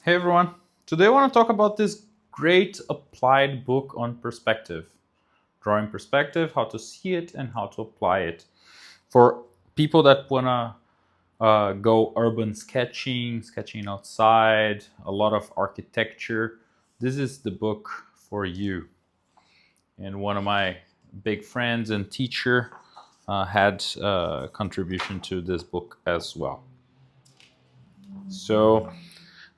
Hey everyone, today I want to talk about this great applied book on perspective, drawing perspective, how to see it and how to apply it. For people that want to go urban sketching, sketching outside, a lot of architecture, this is the book for you. And one of my big friends and teacher had a contribution to this book as well. So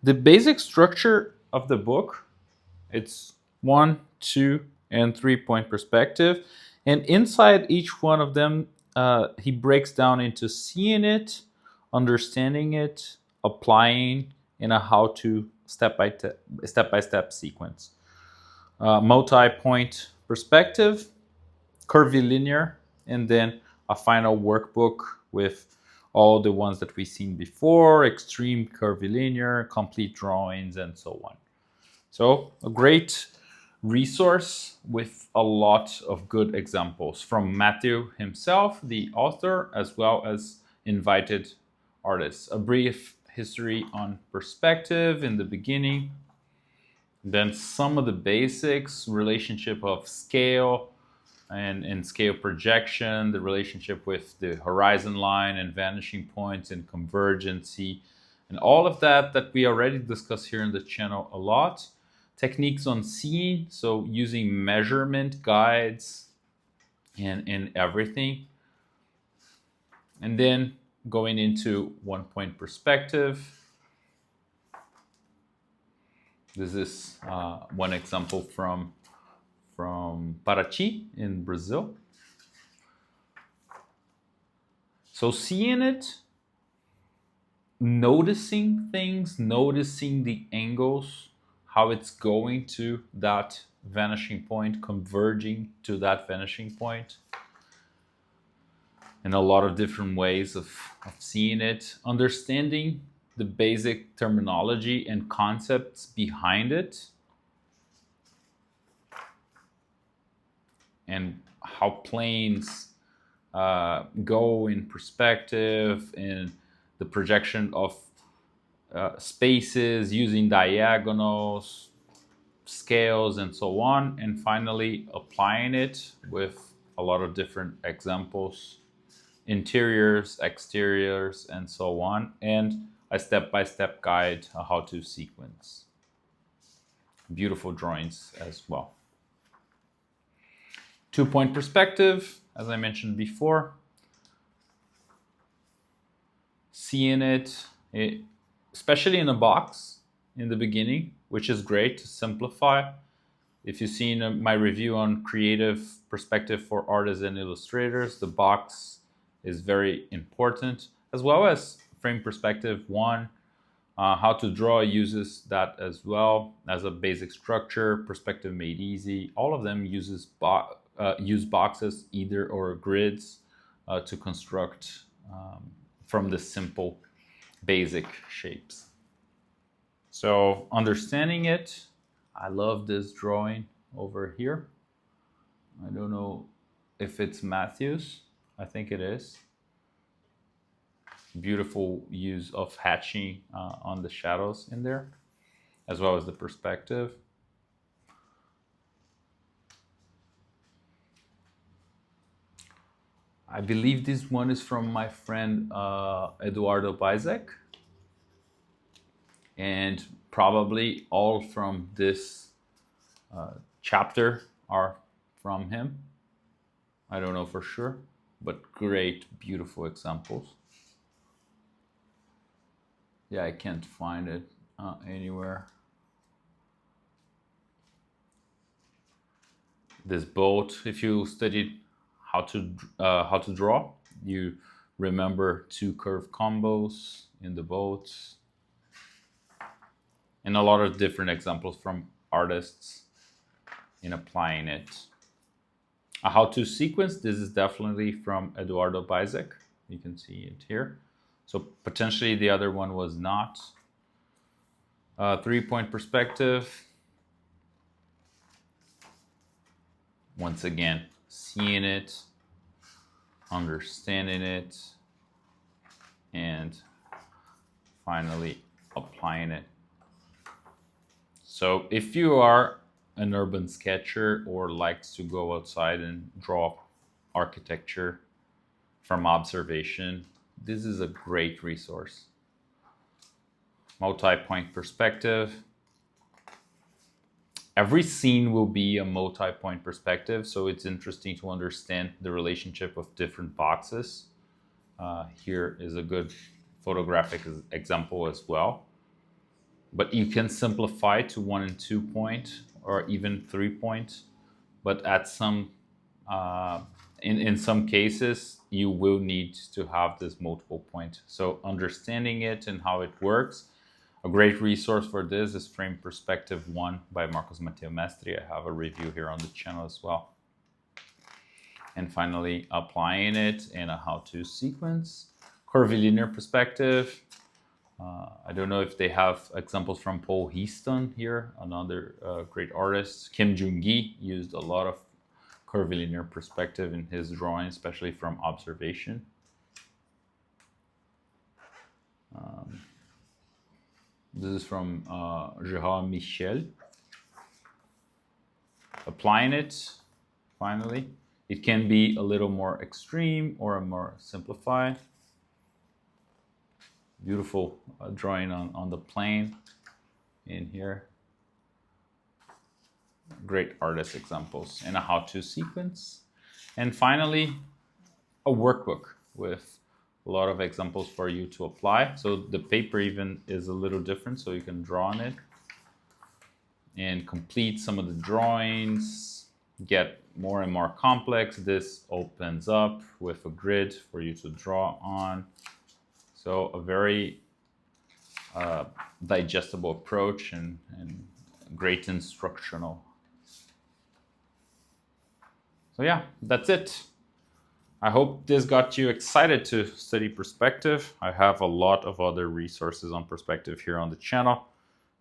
the basic structure of the book, it's 1, 2, and 3 point perspective. And inside each one of them, he breaks down into seeing it, understanding it, applying, in a how to step by step sequence. Multi point perspective, curvilinear, and then a final workbook with all the ones that we've seen before, extreme curvilinear, complete drawings, and so on. So, a great resource with a lot of good examples from Matthew himself, the author, as well as invited artists. A brief history on perspective in the beginning, then some of the basics, relationship of scale and scale projection, the relationship with the horizon line and vanishing points and convergency, and all of that we already discussed here in the channel a lot. Techniques on seeing, so using measurement guides and everything. And then going into 1 point perspective. This is one example from Paraty in Brazil. So seeing it, noticing things, noticing the angles, how it's going to that vanishing point, converging to that vanishing point, and a lot of different ways of seeing it, understanding the basic terminology and concepts behind it, and how planes go in perspective and the projection of spaces using diagonals, scales, and so on. And finally, applying it with a lot of different examples, interiors, exteriors, and so on. And a step-by-step guide on how to sequence. Beautiful drawings as well. 2 point perspective, as I mentioned before. Seeing it, especially in a box in the beginning, which is great to simplify. If you've seen my review on creative perspective for artists and illustrators, the box is very important, as well as frame perspective 1. How to draw uses that as well as a basic structure. Perspective made easy. All of them use boxes either or grids to construct from the simple basic shapes. So understanding it, I love this drawing over here. I don't know if it's Matthew's. I think it is. Beautiful use of hatching on the shadows in there, as well as the perspective. I believe this one is from my friend Eduardo Bizek, and probably all from this chapter are from him. I don't know for sure, but great, beautiful examples. Yeah, I can't find it anywhere. This boat, if you studied how to draw, you remember 2 curve combos in the boats, and a lot of different examples from artists in applying it. A how-to sequence, this is definitely from Eduardo Bizek. You can see it here. So potentially the other one was not. 3 point perspective. Once again, seeing it, understanding it, and finally applying it. So if you are an urban sketcher or likes to go outside and draw architecture from observation, this is a great resource. Multi-point perspective. Every scene will be a multi-point perspective, so it's interesting to understand the relationship of different boxes. Here is a good photographic example as well. But you can simplify to 1 and 2 point or even 3 point. But at some in some cases, you will need to have this multiple point. So understanding it and how it works. A great resource for this is Frame Perspective 1 by Marcos Mateo Mestre. I have a review here on the channel as well. And finally, applying it in a how-to sequence. Curvilinear perspective. I don't know if they have examples from Paul Heaston here, another great artist. Kim Jung-gi used a lot of curvilinear perspective in his drawing, especially from observation. This is from Gérard Michel. Applying it, finally. It can be a little more extreme or a more simplified. Beautiful drawing on the plane in here. Great artist examples and a how-to sequence. And finally, a workbook with a lot of examples for you to apply. So the paper even is a little different, so you can draw on it and complete some of the drawings, get more and more complex. This opens up with a grid for you to draw on. So a very digestible approach and great instructional. So yeah, that's it. I hope this got you excited to study perspective. I have a lot of other resources on perspective here on the channel.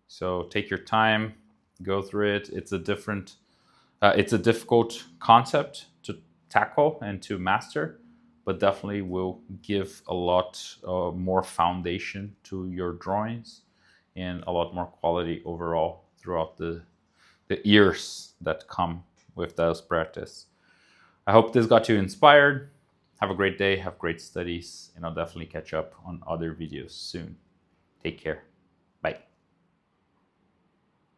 So take your time, go through it. It's a difficult concept to tackle and to master, but definitely will give a lot more foundation to your drawings and a lot more quality overall throughout the years that come with those practice. I hope this got you inspired. Have a great day, have great studies, and I'll definitely catch up on other videos soon. Take care. Bye.